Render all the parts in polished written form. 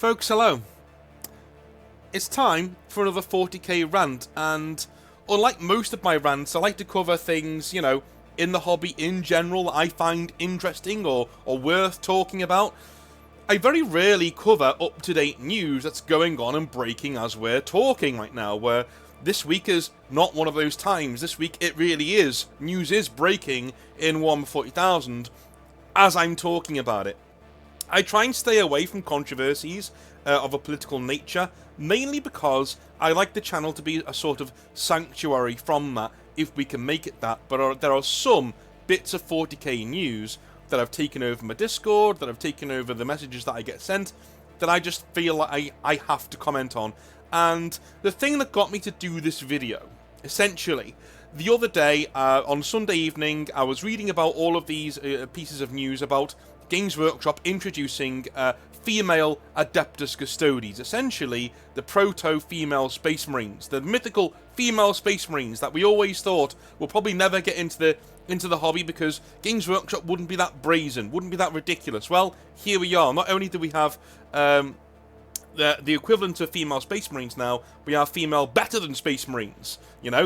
Folks, hello. It's time for another 40k rant, and unlike most of my rants, I like to cover things, in the hobby in general that I find interesting or worth talking about. I very rarely cover up-to-date news that's going on and breaking as we're talking right now, where this week is not one of those times. This week it really is. News is breaking in Warhammer 40,000 as I'm talking about it. I try and stay away from controversies of a political nature, mainly because I like the channel to be a sort of sanctuary from that, if we can make it that. But there are some bits of 40k news that I've taken over my Discord, that I've taken over the messages that I get sent, that I just feel like I have to comment on. And the thing that got me to do this video, essentially, the other day, on Sunday evening, I was reading about all of these pieces of news about Games Workshop introducing female Adeptus Custodes, essentially the proto-female Space Marines, the mythical female Space Marines that we always thought will probably never get into the hobby because Games Workshop wouldn't be that brazen, wouldn't be that ridiculous. Well, here we are. Not only do we have the equivalent of female Space Marines now, we have female better than Space Marines.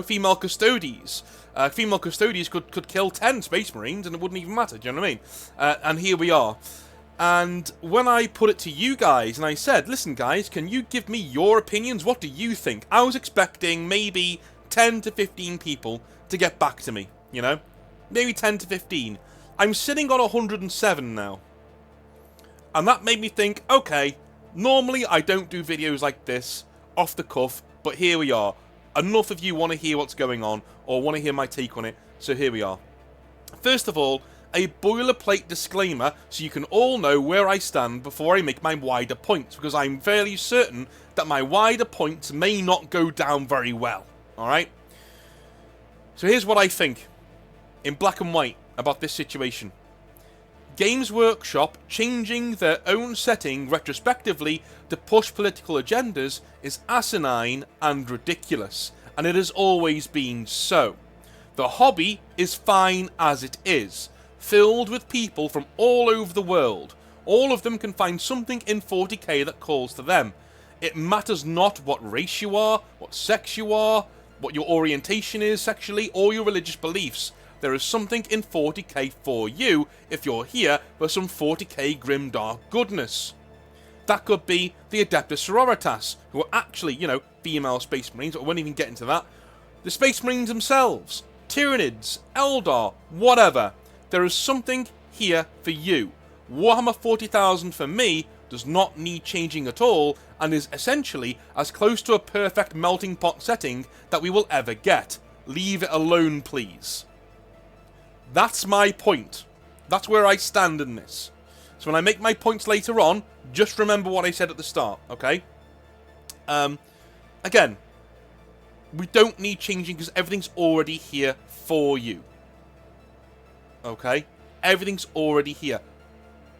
Female Custodes. Female Custodes could kill 10 Space Marines and it wouldn't even matter, do you know what I mean? And here we are. And when I put it to you guys and I said, listen guys, can you give me your opinions? What do you think? I was expecting maybe 10 to 15 people to get back to me, Maybe 10 to 15. I'm sitting on 107 now. And that made me think, okay, normally I don't do videos like this, off the cuff, but here we are. Enough of you want to hear what's going on, or want to hear my take on it, so here we are. First of all, a boilerplate disclaimer, so you can all know where I stand before I make my wider points, because I'm fairly certain that my wider points may not go down very well, alright? So here's what I think, in black and white, about this situation. Games Workshop changing their own setting retrospectively to push political agendas is asinine and ridiculous, and it has always been so. The hobby is fine as it is, filled with people from all over the world. All of them can find something in 40k that calls to them. It matters not what race you are, what sex you are, what your orientation is sexually, or your religious beliefs. There is something in 40k for you if you're here for some 40k grimdark goodness. That could be the Adeptus Sororitas, who are actually, female Space Marines, but we won't even get into that. The Space Marines themselves, Tyranids, Eldar, whatever. There is something here for you. Warhammer 40,000 for me does not need changing at all, and is essentially as close to a perfect melting pot setting that we will ever get. Leave it alone, please. That's my point. That's where I stand in this. So when I make my points later on, just remember what I said at the start, okay? Again, we don't need changing because everything's already here for you. Okay? Everything's already here.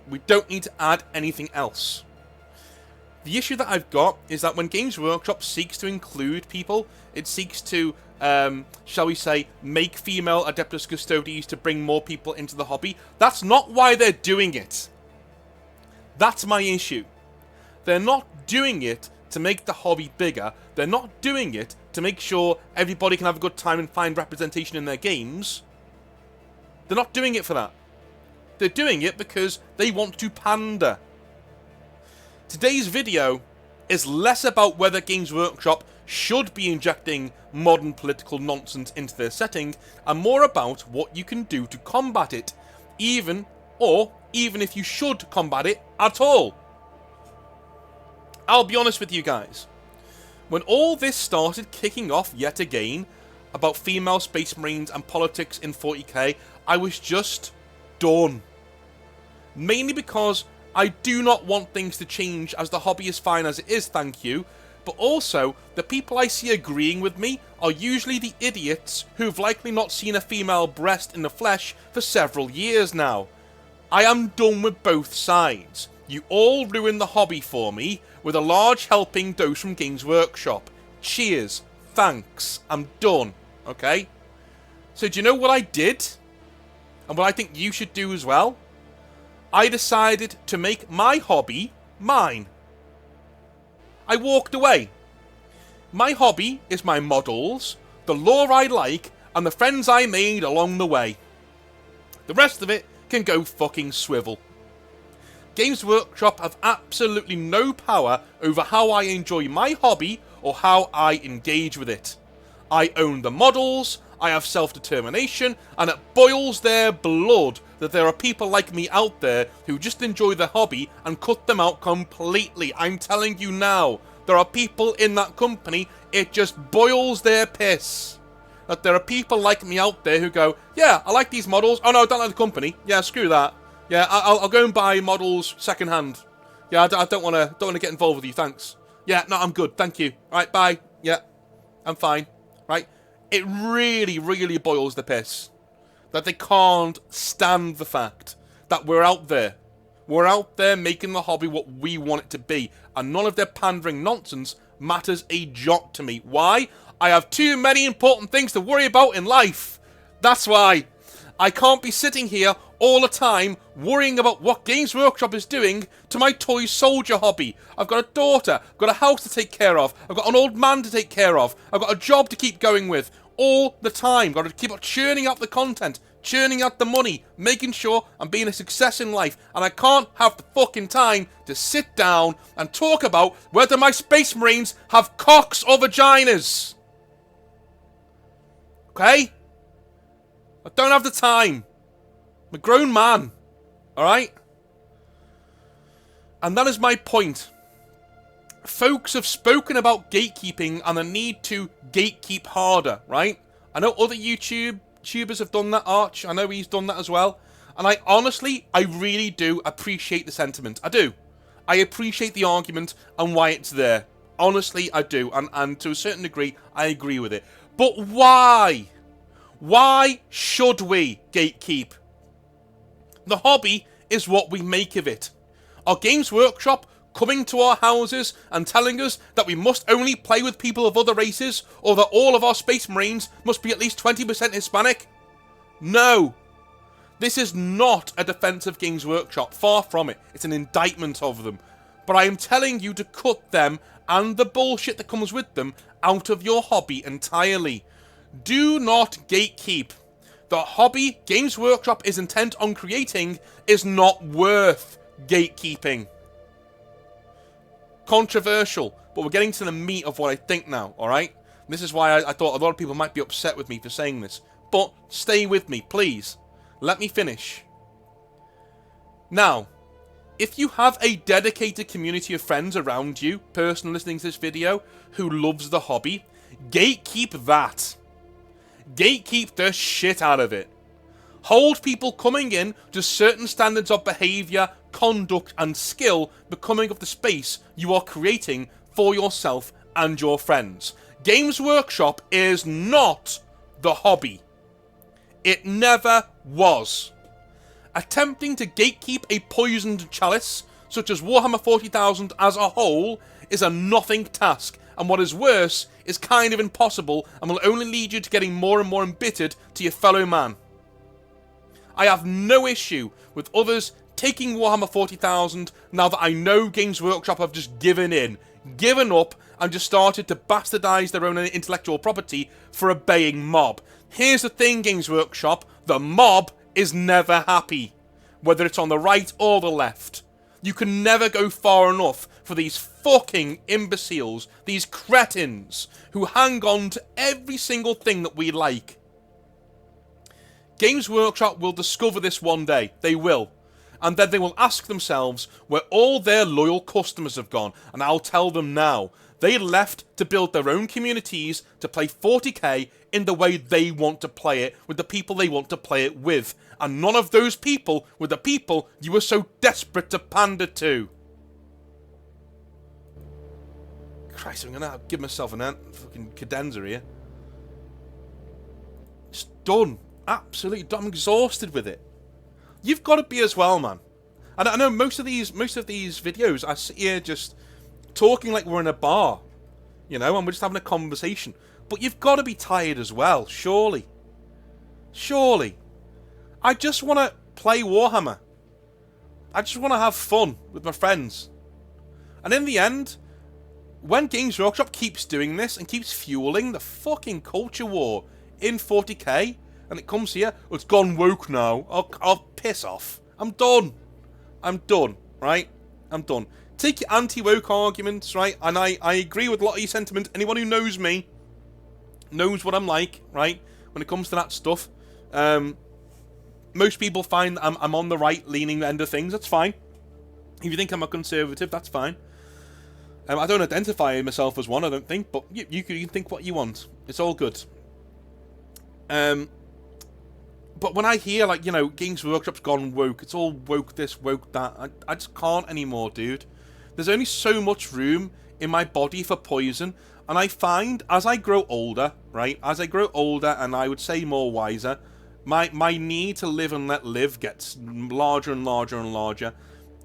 We don't need to add anything else. The issue that I've got is that when Games Workshop seeks to include people, it seeks to, shall we say, make female Adeptus Custodes to bring more people into the hobby. That's not why they're doing it. That's my issue. They're not doing it to make the hobby bigger. They're not doing it to make sure everybody can have a good time and find representation in their games. They're not doing it for that. They're doing it because they want to pander. Today's video is less about whether Games Workshop should be injecting modern political nonsense into their setting, and more about what you can do to combat it, even if you should combat it at all. I'll be honest with you guys. When all this started kicking off yet again, about female Space Marines and politics in 40k, I was just done. Mainly because I do not want things to change, as the hobby is fine as it is, thank you. But also, the people I see agreeing with me are usually the idiots who've likely not seen a female breast in the flesh for several years now. I am done with both sides. You all ruin the hobby for me with a large helping dose from Games Workshop. Cheers. Thanks. I'm done. Okay? So do you know what I did? And what I think you should do as well? I decided to make my hobby mine. I walked away. My hobby is my models, the lore I like, and the friends I made along the way. The rest of it can go fucking swivel. Games Workshop have absolutely no power over how I enjoy my hobby or how I engage with it. I own the models, I have self-determination, and it boils their blood that there are people like me out there who just enjoy the hobby and cut them out completely. I'm telling you now, there are people in that company, it just boils their piss. That there are people like me out there who go, yeah, I like these models. Oh no, I don't like the company. Yeah, screw that. Yeah, I'll go and buy models second hand. Yeah, I don't want to get involved with you, thanks. Yeah, no, I'm good, thank you. Alright, bye. Yeah, I'm fine. Right? It really, really boils the piss. That they can't stand the fact that we're out there. We're out there making the hobby what we want it to be. And none of their pandering nonsense matters a jot to me. Why? I have too many important things to worry about in life. That's why. I can't be sitting here all the time worrying about what Games Workshop is doing to my toy soldier hobby. I've got a daughter, I've got a house to take care of, I've got an old man to take care of, I've got a job to keep going with all the time. Got to keep on churning out the content, churning out the money, making sure I'm being a success in life, and I can't have the fucking time to sit down and talk about whether my Space Marines have cocks or vaginas. Okay? I don't have the time. I'm a grown man. Alright? And that is my point. Folks have spoken about gatekeeping and the need to gatekeep harder, right? I know other YouTubers have done that, Arch. I know he's done that as well. And I really do appreciate the sentiment. I do. I appreciate the argument and why it's there. Honestly, I do. And to a certain degree, I agree with it. But why? Why should we gatekeep? The hobby is what we make of it. Our Games Workshop coming to our houses and telling us that we must only play with people of other races, or that all of our Space Marines must be at least 20% Hispanic? No. This is not a defense of Games Workshop. Far from it. It's an indictment of them. But I am telling you to cut them and the bullshit that comes with them out of your hobby entirely. Do not gatekeep. The hobby Games Workshop is intent on creating is not worth gatekeeping. Controversial, but we're getting to the meat of what I think now, alright? This is why I thought a lot of people might be upset with me for saying this. But stay with me, please. Let me finish. Now, if you have a dedicated community of friends around you, person listening to this video, who loves the hobby, gatekeep that. Gatekeep the shit out of it. Hold people coming in to certain standards of behaviour, conduct and skill becoming of the space you are creating for yourself and your friends. Games Workshop is not the hobby. It never was. Attempting to gatekeep a poisoned chalice, such as Warhammer 40,000 as a whole, is a nothing task, and what is worse, is kind of impossible and will only lead you to getting more and more embittered to your fellow man. I have no issue with others taking Warhammer 40,000 now that I know Games Workshop have just given up, and just started to bastardise their own intellectual property for a baying mob. Here's the thing, Games Workshop, the mob is never happy, whether it's on the right or the left. You can never go far enough for these fucking imbeciles, these cretins, who hang on to every single thing that we like. Games Workshop will discover this one day. They will. And then they will ask themselves where all their loyal customers have gone. And I'll tell them now. They left to build their own communities to play 40k in the way they want to play it, with the people they want to play it with. And none of those people were the people you were so desperate to pander to. Christ, I'm going to give myself an fucking cadenza here. It's done. Absolutely done. I'm exhausted with it. You've got to be as well, man. And I know most of these videos, I sit here just talking like we're in a bar, you know, and we're just having a conversation. But you've got to be tired as well, surely. Surely. I just want to play Warhammer. I just want to have fun with my friends. And in the end, when Games Workshop keeps doing this and keeps fueling the fucking culture war in 40k, and it comes here, oh, it's gone woke now. I'll piss off. I'm done. I'm done, right? I'm done. Take your anti-woke arguments, right? And I agree with a lot of your sentiment. Anyone who knows me knows what I'm like, right? When it comes to that stuff. Most people find I'm on the right-leaning end of things. That's fine. If you think I'm a conservative, that's fine. I don't identify myself as one, I don't think, but you can think what you want. It's all good. But when I hear, like, you know, Games Workshop's gone woke, it's all woke this, woke that, I just can't anymore, dude. There's only so much room in my body for poison, and I find, as I grow older, right, as I grow older, and I would say more wiser, my need to live and let live gets larger and larger and larger.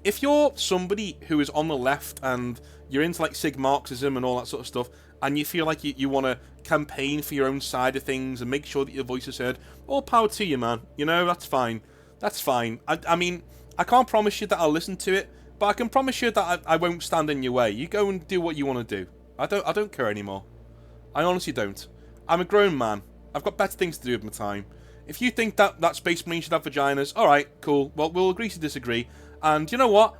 If you're somebody who is on the left, and you're into, like, Sig Marxism and all that sort of stuff, and you feel like you want to campaign for your own side of things and make sure that your voice is heard, all power to you, man. You know, that's fine. That's fine. I mean, I can't promise you that I'll listen to it, but I can promise you that I won't stand in your way. You go and do what you want to do. I don't care anymore. I honestly don't. I'm a grown man. I've got better things to do with my time. If you think that Space Marine should have vaginas, alright, cool. Well, we'll agree to disagree. And you know what?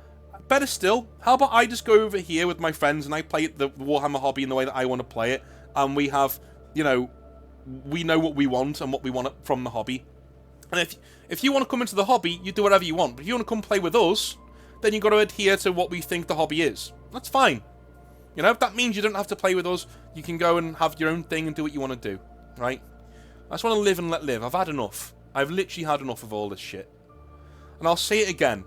Better still, how about I just go over here with my friends and I play the Warhammer hobby in the way that I want to play it, and we have, you know, we know what we want and what we want from the hobby. And if you want to come into the hobby, you do whatever you want. But if you want to come play with us, then you've got to adhere to what we think the hobby is. That's fine. You know, if that means you don't have to play with us, you can go and have your own thing and do what you want to do, right? I just want to live and let live. I've had enough. I've literally had enough of all this shit. And I'll say it again.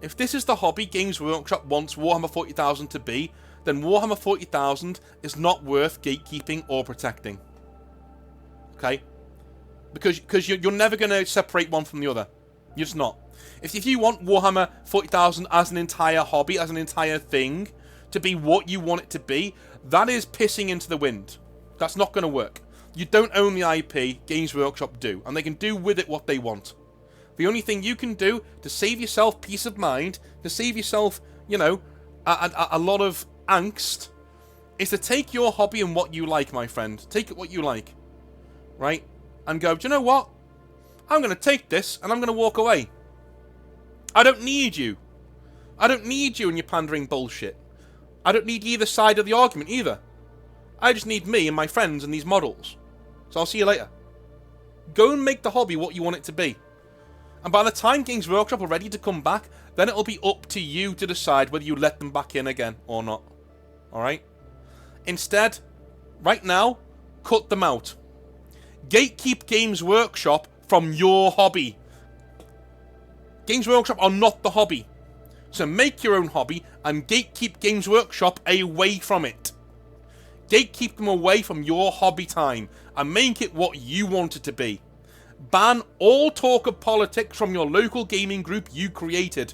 If this is the hobby Games Workshop wants Warhammer 40,000 to be, then Warhammer 40,000 is not worth gatekeeping or protecting. Okay? Because you're never going to separate one from the other. You're just not. If you want Warhammer 40,000 as an entire hobby, as an entire thing, to be what you want it to be, that is pissing into the wind. That's not going to work. You don't own the IP, Games Workshop do, and they can do with it what they want. The only thing you can do to save yourself peace of mind, to save yourself, you know, a lot of angst, is to take your hobby and what you like, my friend. Take it what you like. Right? And go, do you know what? I'm going to take this and I'm going to walk away. I don't need you. I don't need you and your pandering bullshit. I don't need either side of the argument either. I just need me and my friends and these models. So I'll see you later. Go and make the hobby what you want it to be. And by the time Games Workshop are ready to come back, then it'll be up to you to decide whether you let them back in again or not. Alright? Instead, right now, cut them out. Gatekeep Games Workshop from your hobby. Games Workshop are not the hobby. So make your own hobby and gatekeep Games Workshop away from it. Gatekeep them away from your hobby time and make it what you want it to be. Ban all talk of politics from your local gaming group you created.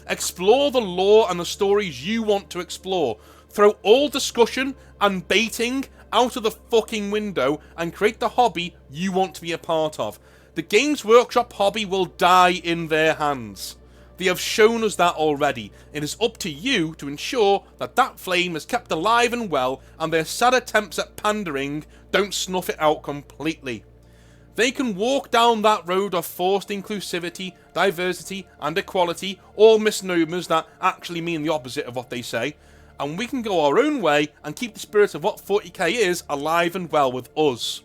Explore the lore and the stories you want to explore. Throw all discussion and baiting out of the fucking window and create the hobby you want to be a part of. The Games Workshop hobby will die in their hands. They have shown us that already. It is up to you to ensure that that flame is kept alive and well, and their sad attempts at pandering don't snuff it out completely. They can walk down that road of forced inclusivity, diversity, and equality, all misnomers that actually mean the opposite of what they say, and we can go our own way and keep the spirit of what 40k is alive and well with us.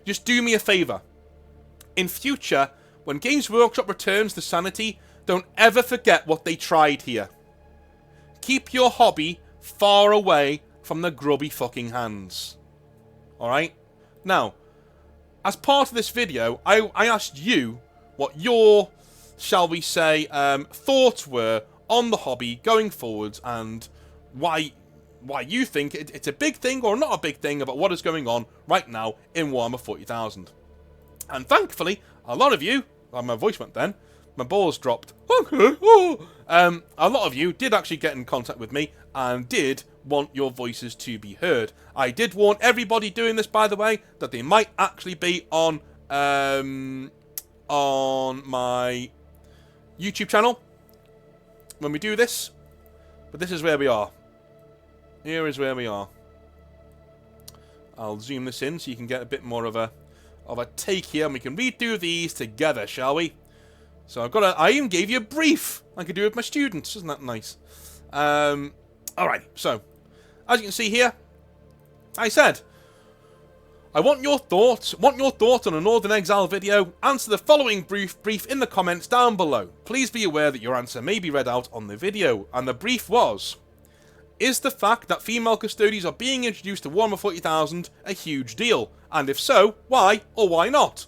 Just do me a favour. In future, when Games Workshop returns to sanity, don't ever forget what they tried here. Keep your hobby far away from the grubby fucking hands. Alright? Now, as part of this video, I asked you what your, shall we say, thoughts were on the hobby going forwards, and why you think it's a big thing or not a big thing about what is going on right now in Warhammer 40,000. And thankfully, a lot of you, my voice went then, my balls dropped. Okay. Oh. A lot of you did actually get in contact with me and did want your voices to be heard. I did warn everybody doing this, by the way, that they might actually be on my YouTube channel when we do this. But this is where we are. Here is where we are. I'll zoom this in so you can get a bit more of a take here, and we can read through these together, shall we? So I even gave you a brief. I could do it with my students. Isn't that nice? Alright, so as you can see here, I said, I want your thoughts on a Northern Exile video. Answer the following brief in the comments down below. Please be aware that your answer may be read out on the video. And the brief was, is the fact that female custodians are being introduced to Warhammer 40,000 a huge deal? And if so, why or why not?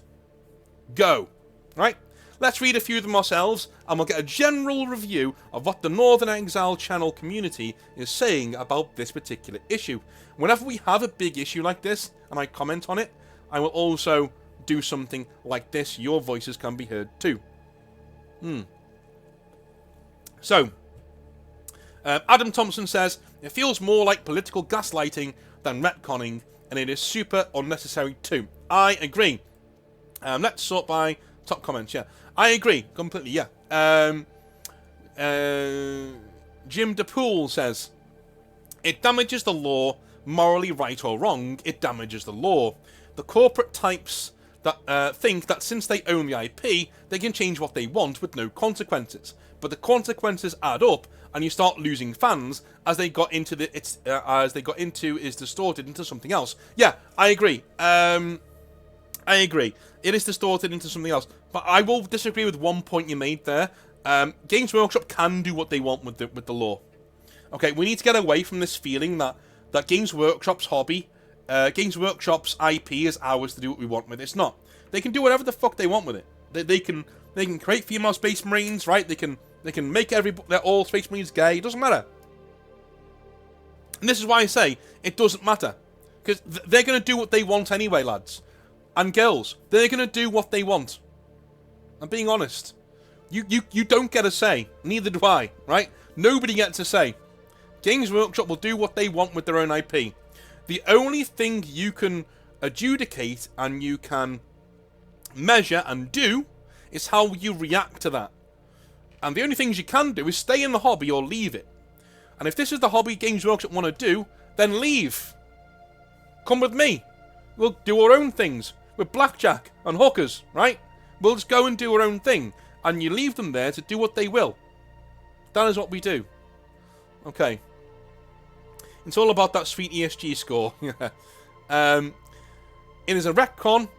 Go. Right? Let's read a few of them ourselves, and we'll get a general review of what the Northern Exile channel community is saying about this particular issue. Whenever we have a big issue like this, and I comment on it, I will also do something like this. Your voices can be heard too. So, Adam Thompson says, it feels more like political gaslighting than retconning, and it is super unnecessary too. I agree. Let's sort by top comments, yeah. I agree, completely, yeah. Jim DePool says, it damages the law, morally right or wrong, it damages the law. The corporate types that think that since they own the IP, they can change what they want with no consequences. But the consequences add up, and you start losing fans as they got into is distorted into something else. Yeah, I agree. I agree. It is distorted into something else. But I will disagree with one point you made there. Games Workshop can do what they want with the law. Okay, we need to get away from this feeling that Games Workshop's hobby, Games Workshop's IP is ours to do what we want with it. It's not. They can do whatever the fuck they want with it. They can create female Space Marines, right? They can make all Space Marines gay. It doesn't matter. And this is why I say it doesn't matter, because they're going to do what they want anyway, lads and girls. They're going to do what they want. I'm being honest. You don't get a say. Neither do I, right? Nobody gets a say. Games Workshop will do what they want with their own IP. The only thing you can adjudicate and you can measure and do is how you react to that. And the only things you can do is stay in the hobby or leave it. And if this is the hobby Games Workshop want to do, then leave. Come with me. We'll do our own things with blackjack and hookers, right? We'll just go and do our own thing. And you leave them there to do what they will. That is what we do. Okay. It's all about that sweet ESG score. It is a retcon.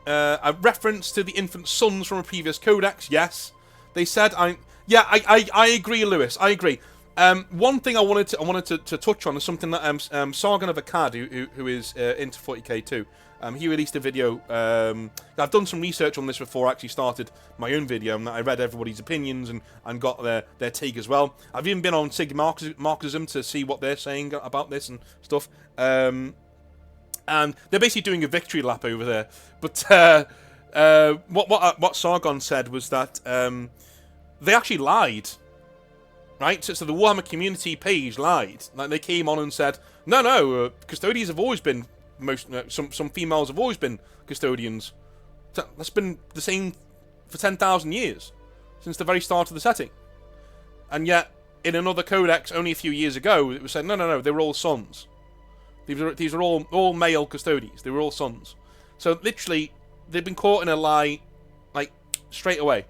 A reference to the infant sons from a previous codex, yes. They said, I agree, Lewis. I agree. One thing I wanted to touch on is something that Sargon of Akkad, who is into 40k too. He released a video. I've done some research on this before I actually started my own video, and I read everybody's opinions and got their take as well. I've even been on Sig Marxism to see what they're saying about this and stuff. And they're basically doing a victory lap over there. But what Sargon said was that they actually lied. Right? So the Warhammer community page lied. Like, they came on and said, no, custodians have always been some females have always been custodians. That's been the same for 10,000 years, since the very start of the setting. And yet, in another codex only a few years ago, it was said, no, they were all sons. These are all male custodians. They were all sons. So literally, they've been caught in a lie, like, straight away.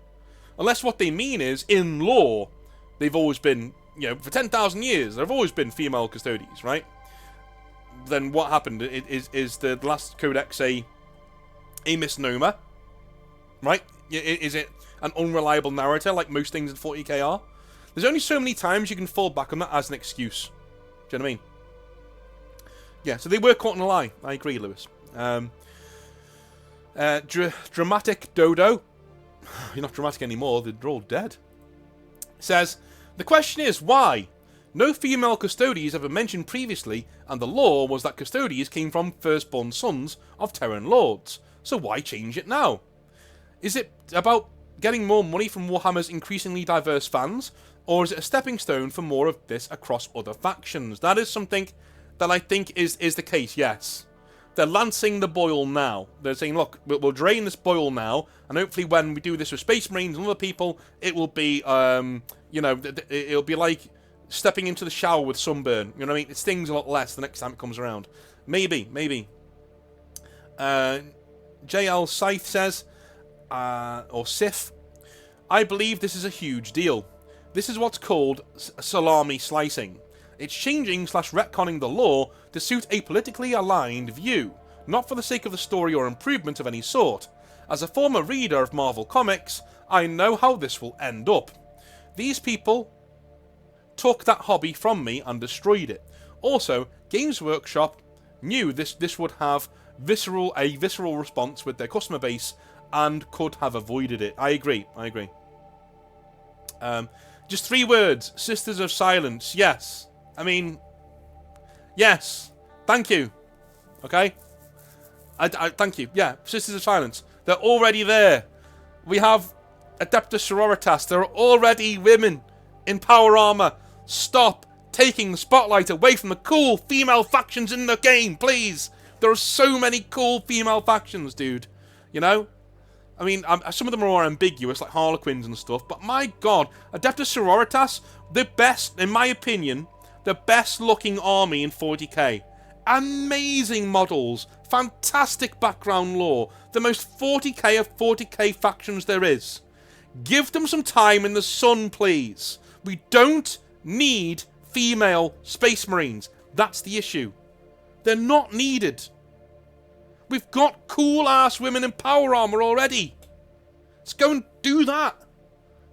Unless what they mean is, in law, they've always been, for 10,000 years, there have always been female custodians, right? Then what happened? Is the last codex a misnomer? Right? Is it an unreliable narrator like most things in 40k are? There's only so many times you can fall back on that as an excuse. Do you know what I mean? Yeah, so they were caught in a lie. I agree, Lewis. Dramatic Dodo. You're not dramatic anymore. They're all dead. Says, the question is, why? No female custodians ever mentioned previously, and the law was that custodians came from firstborn sons of Terran lords. So why change it now? Is it about getting more money from Warhammer's increasingly diverse fans, or is it a stepping stone for more of this across other factions? That is something that I think is the case, yes. They're lancing the boil now. They're saying, look, we'll drain this boil now, and hopefully when we do this with Space Marines and other people, it will be, it'll be like stepping into the shower with sunburn. You know what I mean? It stings a lot less the next time it comes around. Maybe. JL Scythe says, or Sif, I believe this is a huge deal. This is what's called salami slicing. It's changing/retconning the lore to suit a politically aligned view, not for the sake of the story or improvement of any sort. As a former reader of Marvel Comics, I know how this will end up. These people took that hobby from me and destroyed it. Also, Games Workshop knew this would have a visceral response with their customer base and could have avoided it. I agree. Just 3 words. Sisters of Silence. Yes. I mean, yes. Thank you. Okay? I thank you. Yeah, Sisters of Silence. They're already there. We have Adeptus Sororitas. There are already women in power armor. Stop taking the spotlight away from the cool female factions in the game, please. There are so many cool female factions, dude. You know? I mean, some of them are more ambiguous, like Harlequins and stuff, but my god, Adeptus Sororitas, the best, in my opinion, the best looking army in 40k. Amazing models, fantastic background lore, the most 40k of 40k factions there is. Give them some time in the sun, please. We don't need female Space Marines. That's the issue. They're not needed. We've got cool-ass women in power armor already. Let's go and do that.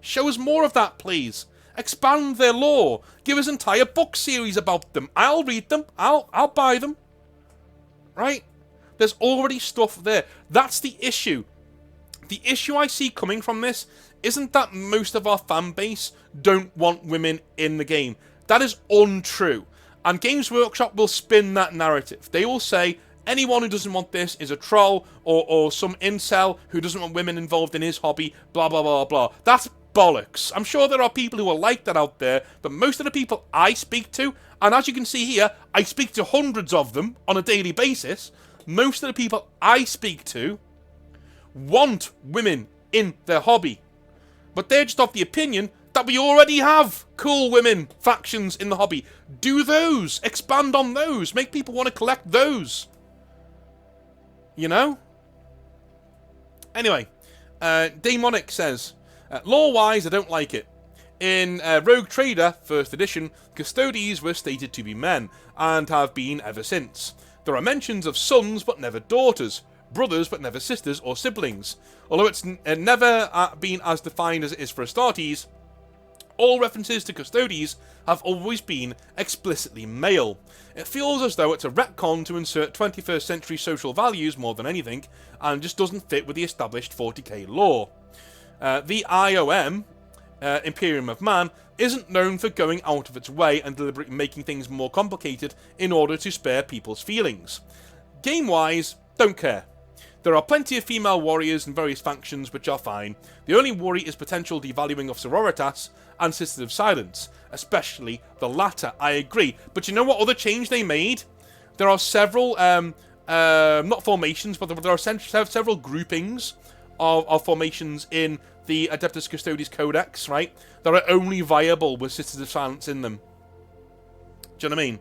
Show us more of that, please. Expand their lore. Give us entire book series about them. I'll read them. I'll buy them. Right? There's already stuff there. That's the issue. The issue I see coming from this isn't that most of our fan base don't want women in the game. That is untrue. And Games Workshop will spin that narrative. They will say, anyone who doesn't want this is a troll, or some incel who doesn't want women involved in his hobby, blah, blah, blah, blah. That's bollocks. I'm sure there are people who are like that out there, but most of the people I speak to, and as you can see here, I speak to hundreds of them on a daily basis, most of the people I speak to want women in their hobby. But they're just of the opinion that we already have cool women factions in the hobby. Do those. Expand on those. Make people want to collect those. You know? Anyway, Daemonic says, lore-wise, I don't like it. In Rogue Trader, 1st edition, Custodes were stated to be men, and have been ever since. There are mentions of sons, but never daughters. Brothers, but never sisters or siblings. Although it's never been as defined as it is for Astartes, all references to Custodes have always been explicitly male. It feels as though it's a retcon to insert 21st century social values more than anything, and just doesn't fit with the established 40k lore. The IOM, Imperium of Man, isn't known for going out of its way and deliberately making things more complicated in order to spare people's feelings. Game-wise, don't care. There are plenty of female warriors in various factions which are fine. The only worry is potential devaluing of Sororitas and Sisters of Silence, especially the latter, I agree. But you know what other change they made? There are several, not formations, but there are several groupings of formations in the Adeptus Custodes Codex, right? That are only viable with Sisters of Silence in them. Do you know what I mean?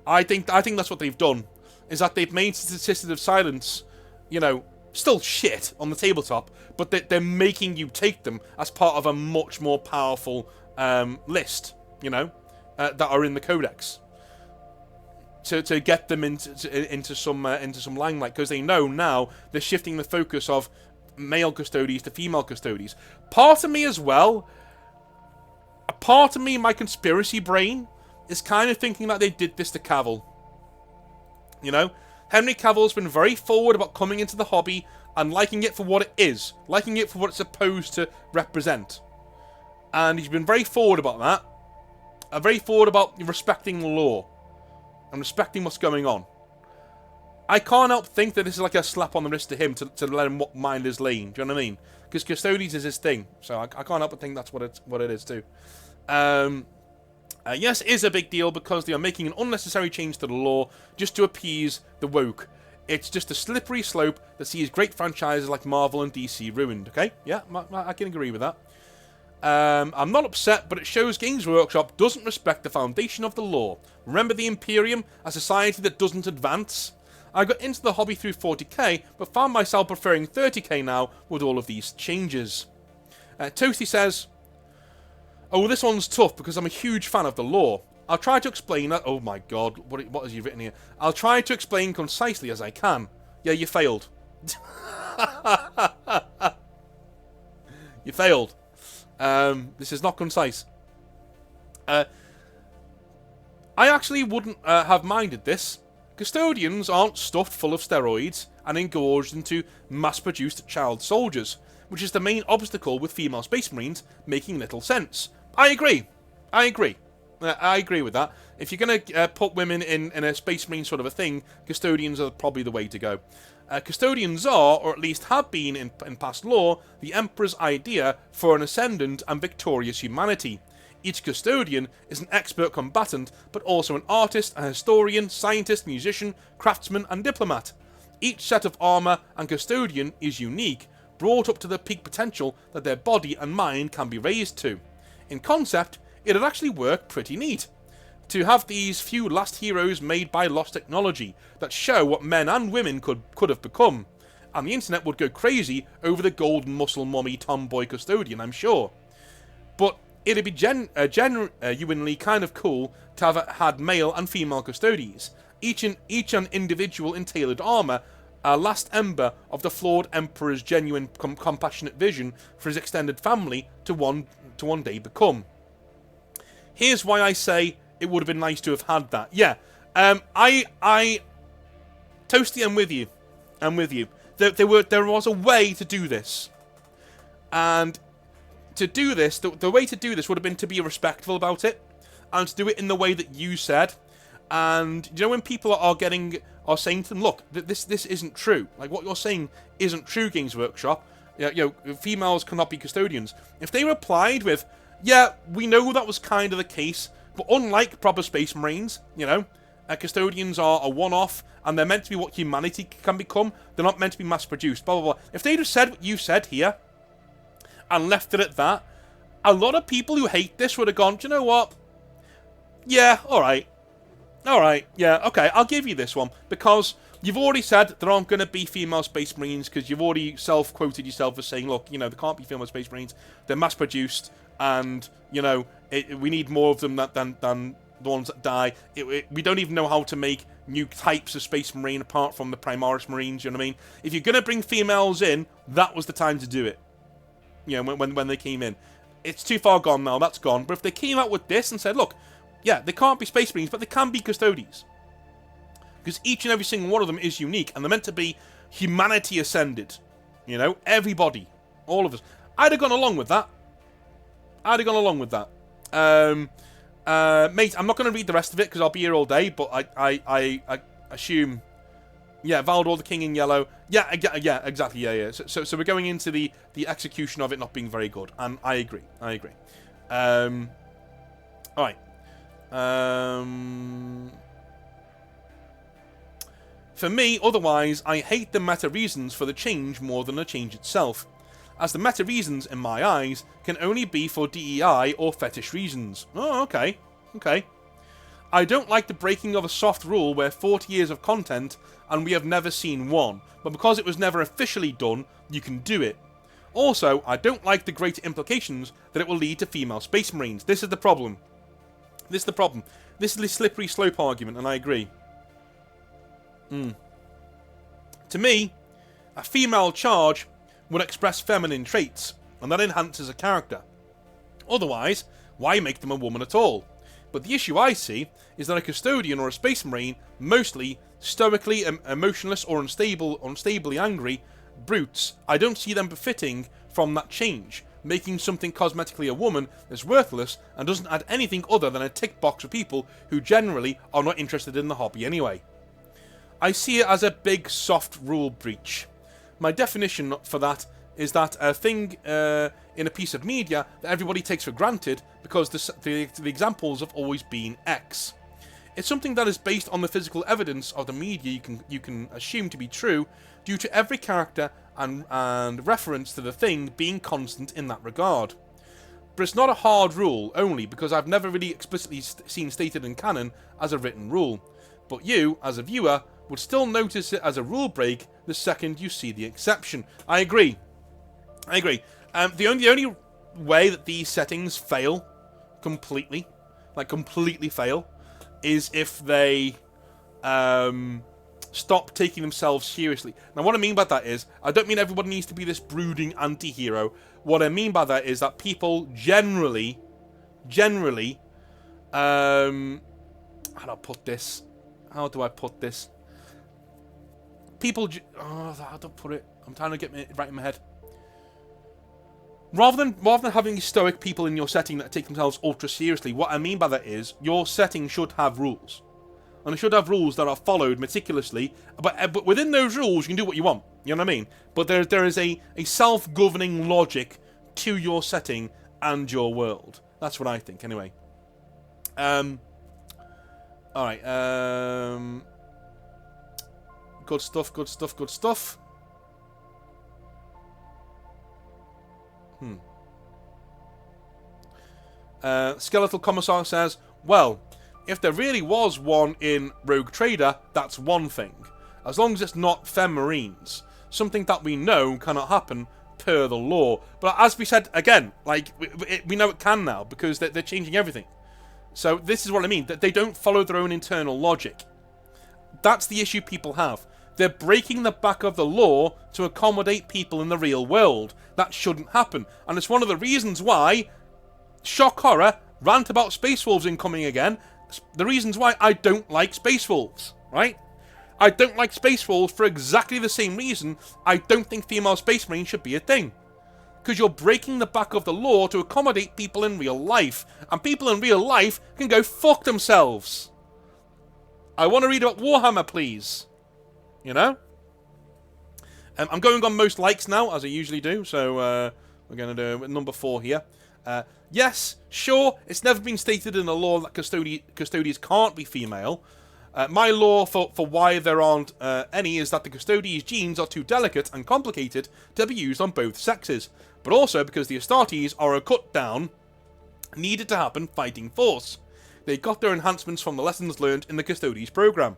I think that's what they've done, is that they've made Sisters of Silence, you know, still shit on the tabletop, but they're making you take them as part of a much more powerful list, you know, that are in the Codex, to get them into some limelight, because they know now they're shifting the focus of male Custodes to female Custodes. Part of me as well, my conspiracy brain, is kind of thinking that they did this to Cavill. You know? Henry Cavill's been very forward about coming into the hobby and liking it for what it is. Liking it for what it's supposed to represent. And he's been very forward about that. Very forward about respecting the law. And respecting what's going on. I can't help think that this is like a slap on the wrist to him to let him mind his lane. Do you know what I mean? Because Custodes is his thing. So I can't help but think that's what it is too. Yes, it is a big deal because they are making an unnecessary change to the law just to appease the woke. It's just a slippery slope that sees great franchises like Marvel and DC ruined, okay? Yeah, I can agree with that. I'm not upset, but it shows Games Workshop doesn't respect the foundation of the law. Remember the Imperium, a society that doesn't advance? I got into the hobby through 40k, but found myself preferring 30k now with all of these changes. Toasty says, oh, this one's tough because I'm a huge fan of the law. I'll try to explain that. Oh my god, what has he written here? I'll try to explain concisely as I can. Yeah, you failed. You failed. This is not concise. I actually wouldn't have minded this. Custodians aren't stuffed full of steroids and engorged into mass-produced child soldiers, which is the main obstacle with female Space Marines making little sense. I agree. I agree with that. If you're going to put women in a Space Marine sort of a thing, Custodians are probably the way to go. Custodians are, or at least have been in past lore, the Emperor's idea for an ascendant and victorious humanity. Each Custodian is an expert combatant, but also an artist, a historian, scientist, musician, craftsman, and diplomat. Each set of armor and Custodian is unique, brought up to the peak potential that their body and mind can be raised to. In concept, it'd actually work pretty neat. To have these few last heroes made by lost technology that show what men and women could have become. And the internet would go crazy over the golden muscle mommy tomboy Custodian, I'm sure. But it'd be genuinely kind of cool to have had male and female Custodes, each an individual in tailored armor, a last ember of the flawed Emperor's genuine compassionate vision for his extended family to one day become. Here's why I say it would have been nice to have had that. Yeah, Toasty, I'm with you. There was a way to do this, and to do this, the way to do this would have been to be respectful about it, and to do it in the way that you said. And you know, when people are saying to them, look, this isn't true. Like, what you're saying isn't true, Games Workshop. Females cannot be Custodians. If they replied with, yeah, we know that was kind of the case, but unlike proper Space Marines, Custodians are a one-off, and they're meant to be what humanity can become. They're not meant to be mass-produced, blah, blah, blah. If they'd have said what you said here, and left it at that, a lot of people who hate this would have gone, do you know what? Yeah, alright, yeah, okay, I'll give you this one, because you've already said there aren't going to be female Space Marines, because you've already self-quoted yourself as saying, look, there can't be female Space Marines, they're mass-produced, and, we need more of them than the ones that die. We don't even know how to make new types of Space Marine apart from the Primaris Marines, you know what I mean? If you're going to bring females in, that was the time to do it. When they came in. It's too far gone now, that's gone. But if they came out with this and said, look, yeah, they can't be Space Marines, but they can be Custodes. Because each and every single one of them is unique, and they're meant to be humanity ascended. Everybody. All of us. I'd have gone along with that. Mate, I'm not going to read the rest of it, because I'll be here all day, but I assume... Yeah, Valdor the King in yellow. Yeah, exactly, yeah. So we're going into the execution of it not being very good, and I agree. Alright. For me, otherwise, I hate the meta reasons for the change more than the change itself, as the meta reasons, in my eyes, can only be for DEI or fetish reasons. Oh, okay. I don't like the breaking of a soft rule where 40 years of content and we have never seen one, but because it was never officially done, you can do it. Also, I don't like the greater implications that it will lead to female Space Marines. This is the problem. This is the slippery slope argument, and I agree. To me, a female charge would express feminine traits, and that enhances a character. Otherwise, why make them a woman at all? But the issue I see is that a Custodian or a Space Marine, mostly stoically emotionless or unstably angry brutes, I don't see them befitting from that change, making something cosmetically a woman is worthless and doesn't add anything other than a tick box for people who generally are not interested in the hobby anyway. I see it as a big soft rule breach. My definition for that is that a thing in a piece of media that everybody takes for granted because the examples have always been X. It's something that is based on the physical evidence of the media you can assume to be true due to every character and reference to the thing being constant in that regard. But it's not a hard rule, only because I've never really explicitly seen stated in canon as a written rule. But you, as a viewer, would still notice it as a rule break the second you see the exception. I agree. The only way that these settings fail completely, fail, is if they stop taking themselves seriously. Now, what I mean by that is, I don't mean everybody needs to be this brooding anti-hero. What I mean by that is that people generally, how do I put this? People, how do I put it? I'm trying to get it right in my head. Rather than having stoic people in your setting that take themselves ultra seriously, what I mean by that is your setting should have rules. And it should have rules that are followed meticulously, but within those rules, you can do what you want. You know what I mean? But there is a self-governing logic to your setting and your world. That's what I think, anyway. Alright, good stuff. Skeletal Commissar says, well, if there really was one in Rogue Trader, that's one thing. As long as it's not Fem Marines. Something that we know cannot happen per the law. But as we said, again, we know it can now, because they're changing everything. So this is what I mean, that they don't follow their own internal logic. That's the issue people have. They're breaking the back of the law to accommodate people in the real world. That shouldn't happen. And it's one of the reasons why, shock horror, rant about Space Wolves incoming again, the reasons why I don't like Space Wolves, right? I don't like Space Wolves for exactly the same reason I don't think female Space Marines should be a thing. Because you're breaking the back of the law to accommodate people in real life. And people in real life can go fuck themselves. I want to read about Warhammer, please. You know? I'm going on most likes now, as I usually do. So, we're going to do number 4 here. Yes, sure, it's never been stated in the law that Custodes can't be female. My law for why there aren't any is that the Custodes genes are too delicate and complicated to be used on both sexes. But also because the Astartes are a cut down, needed to happen fighting force. They got their enhancements from the lessons learned in the Custodes program.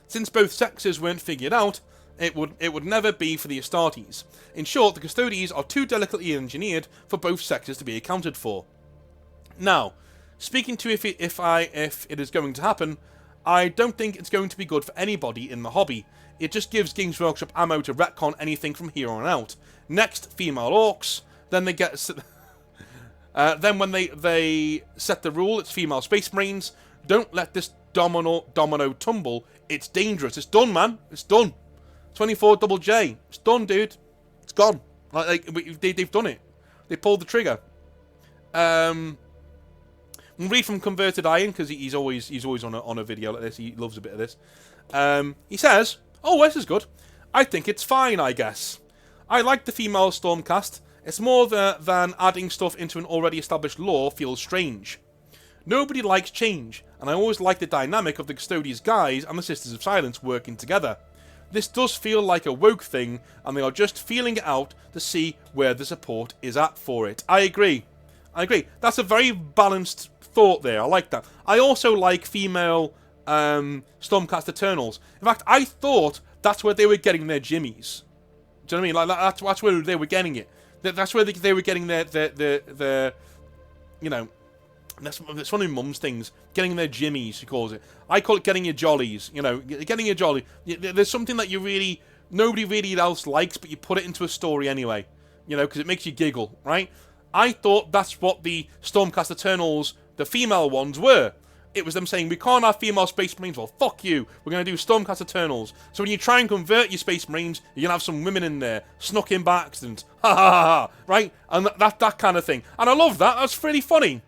Since both sexes weren't figured out, it would never be for the Astartes. In short, the Custodes are too delicately engineered for both sexes to be accounted for. Now, speaking to if it is going to happen, I don't think it's going to be good for anybody in the hobby. It just gives Games Workshop ammo to retcon anything from here on out. Next, female orcs. Then they get... then when they set the rule, it's female Space Marines. Don't let this domino tumble. It's dangerous. It's done, man. It's done. 24 double J. It's done, dude. It's gone. They've done it. They pulled the trigger. We'll read from Converted Iron, because he's always on a video like this. He loves a bit of this. He says, oh, this is good. I think it's fine, I guess. I like the female Stormcast. It's more than adding stuff into an already established lore feels strange. Nobody likes change, and I always like the dynamic of the Custodes guys and the Sisters of Silence working together. This does feel like a woke thing, and they are just feeling it out to see where the support is at for it. I agree. That's a very balanced thought there. I like that. I also like female Stormcast Eternals. In fact, I thought that's where they were getting their jimmies. Do you know what I mean? Like that's where they were getting it. That's where they were getting their you know, that's one of Mum's things. Getting their jimmies, she calls it. I call it getting your jollies. You know, getting your jolly. There's something that nobody really else likes, but you put it into a story anyway. You know, because it makes you giggle, right? I thought that's what the Stormcast Eternals, the female ones, were. It was them saying, we can't have female Space Marines. Well, fuck you. We're going to do Stormcast Eternals. So when you try and convert your Space Marines, you're going to have some women in there, snuck in by accident. Ha ha ha ha. Right? And that kind of thing. And I love that. That's really funny.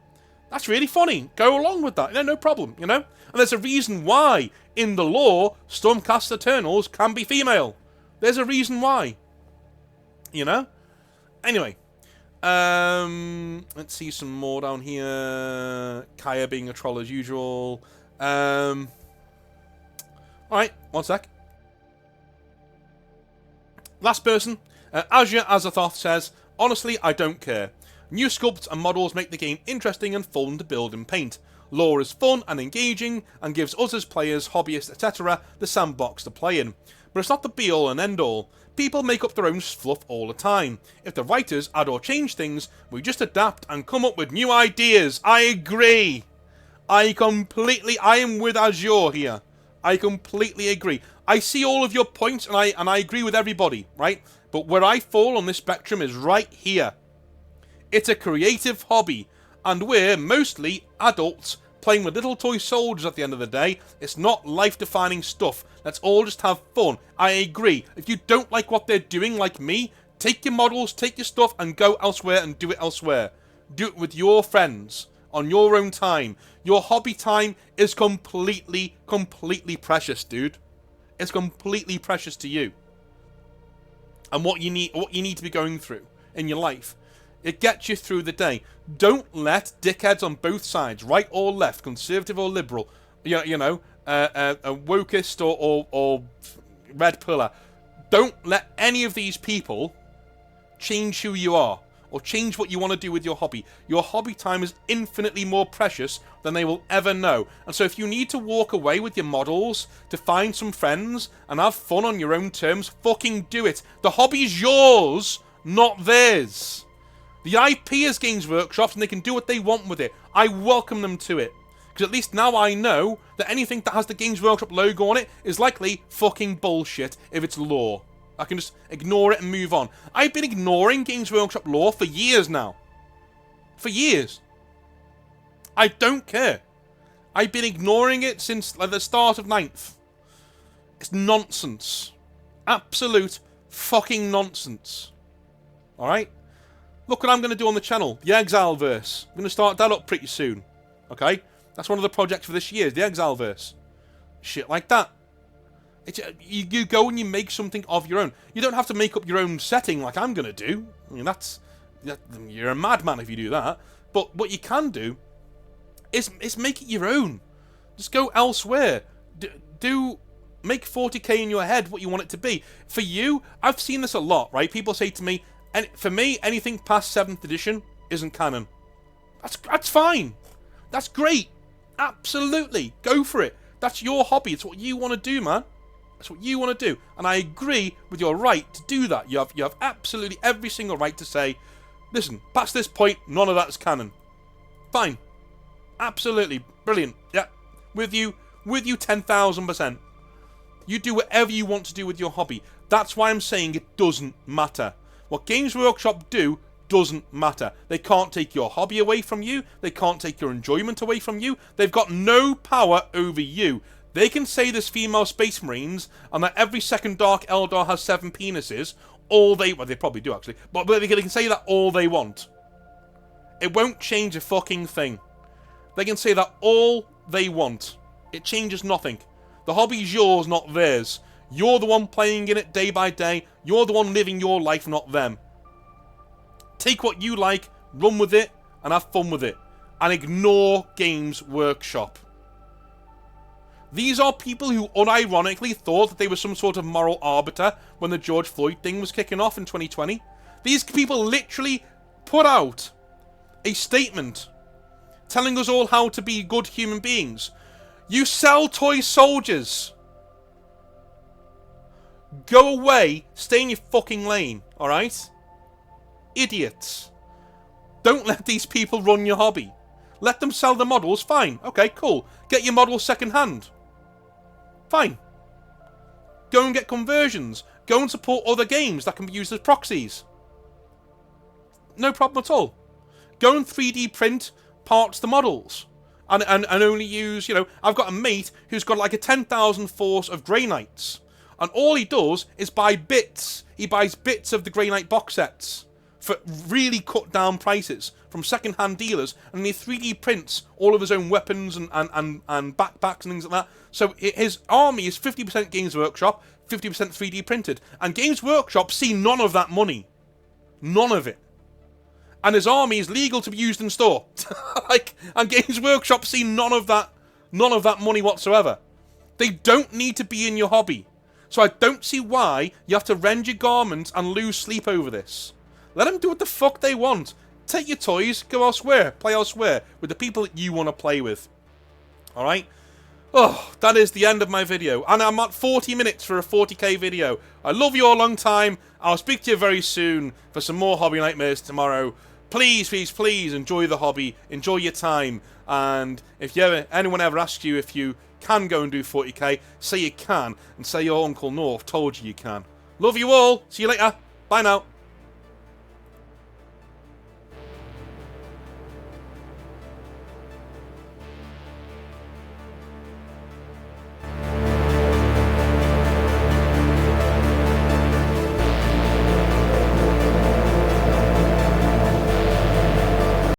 That's really funny. Go along with that. No problem, you know? And there's a reason why, in the lore, Stormcast Eternals can be female. There's a reason why. You know? Anyway. Let's see some more down here. Kaya being a troll as usual. Alright, one sec. Last person. Azure Azathoth says, honestly, I don't care. New sculpts and models make the game interesting and fun to build and paint. Lore is fun and engaging, and gives us as players, hobbyists, etc. the sandbox to play in. But it's not the be-all and end-all. People make up their own fluff all the time. If the writers add or change things, we just adapt and come up with new ideas. I agree. I am with Azure here. I completely agree. I see all of your points, and I agree with everybody, right? But where I fall on this spectrum is right here. It's a creative hobby, and we're mostly adults playing with little toy soldiers at the end of the day. It's not life-defining stuff. Let's all just have fun. I agree. If you don't like what they're doing, like me, take your models, take your stuff, and go elsewhere and do it elsewhere. Do it with your friends, on your own time. Your hobby time is completely precious, dude. It's completely precious to you. And what you need to be going through in your life. It gets you through the day. Don't let dickheads on both sides, right or left, conservative or liberal, a wokist or red pillar. Don't let any of these people change who you are or change what you want to do with your hobby. Your hobby time is infinitely more precious than they will ever know. And so if you need to walk away with your models to find some friends and have fun on your own terms, fucking do it. The hobby's yours, not theirs. The IP is Games Workshop's and they can do what they want with it. I welcome them to it. Because at least now I know that anything that has the Games Workshop logo on it is likely fucking bullshit if it's lore. I can just ignore it and move on. I've been ignoring Games Workshop lore for years now. For years. I don't care. I've been ignoring it since the start of 9th. It's nonsense. Absolute fucking nonsense. Alright? Look what I'm going to do on the channel. The Exileverse. I'm going to start that up pretty soon. Okay? That's one of the projects for this year, the Exileverse. Shit like that. You go and you make something of your own. You don't have to make up your own setting like I'm going to do. I mean, you're a madman if you do that. But what you can do is make it your own. Just go elsewhere. Make 40k in your head what you want it to be. For you, I've seen this a lot, right? People say to me, and for me, anything past 7th edition isn't canon. That's fine. That's great. Absolutely. Go for it. That's your hobby. It's what you want to do, man. That's what you want to do. And I agree with your right to do that. You have absolutely every single right to say, listen, past this point, none of that's canon. Fine. Absolutely. Brilliant. Yeah. With you 10,000%. You do whatever you want to do with your hobby. That's why I'm saying it doesn't matter. What Games Workshop do doesn't matter. They can't take your hobby away from you. They can't take your enjoyment away from you. They've got no power over you. They can say there's female Space Marines and that every second Dark Eldar has 7 penises. Well, they probably do actually. But they can say that all they want. It won't change a fucking thing. They can say that all they want. It changes nothing. The hobby's yours, not theirs. You're the one playing in it day by day. You're the one living your life, not them. Take what you like, run with it, and have fun with it. And ignore Games Workshop. These are people who unironically thought that they were some sort of moral arbiter when the George Floyd thing was kicking off in 2020. These people literally put out a statement telling us all how to be good human beings. You sell toy soldiers. Go away, stay in your fucking lane, alright? Idiots. Don't let these people run your hobby. Let them sell the models, fine. Okay, cool. Get your models second hand. Fine. Go and get conversions. Go and support other games that can be used as proxies. No problem at all. Go and 3D print parts of the models. And only use, I've got a mate who's got like a 10,000 force of Grey Knights. And all he does is buy bits. He buys bits of the Grey Knight box sets for really cut down prices from second-hand dealers, and he 3D prints all of his own weapons and backpacks and things like that. So his army is 50% Games Workshop, 50% 3D printed. And Games Workshop see none of that money. None of it. And his army is legal to be used in store. And Games Workshop see none of that money whatsoever. They don't need to be in your hobby. So I don't see why you have to rend your garments and lose sleep over this. Let them do what the fuck they want. take your toys, go elsewhere, play elsewhere, with the people that you want to play with. Alright? Oh, that is the end of my video. And I'm at 40 minutes for a 40k video. I love you all a long time. I'll speak to you very soon for some more Hobby Nightmares tomorrow. Please, please, please enjoy the hobby. Enjoy your time. And if anyone ever asks you if you can go and do 40k, say you can. And say your Uncle North told you you can. Love you all. See you later. Bye now.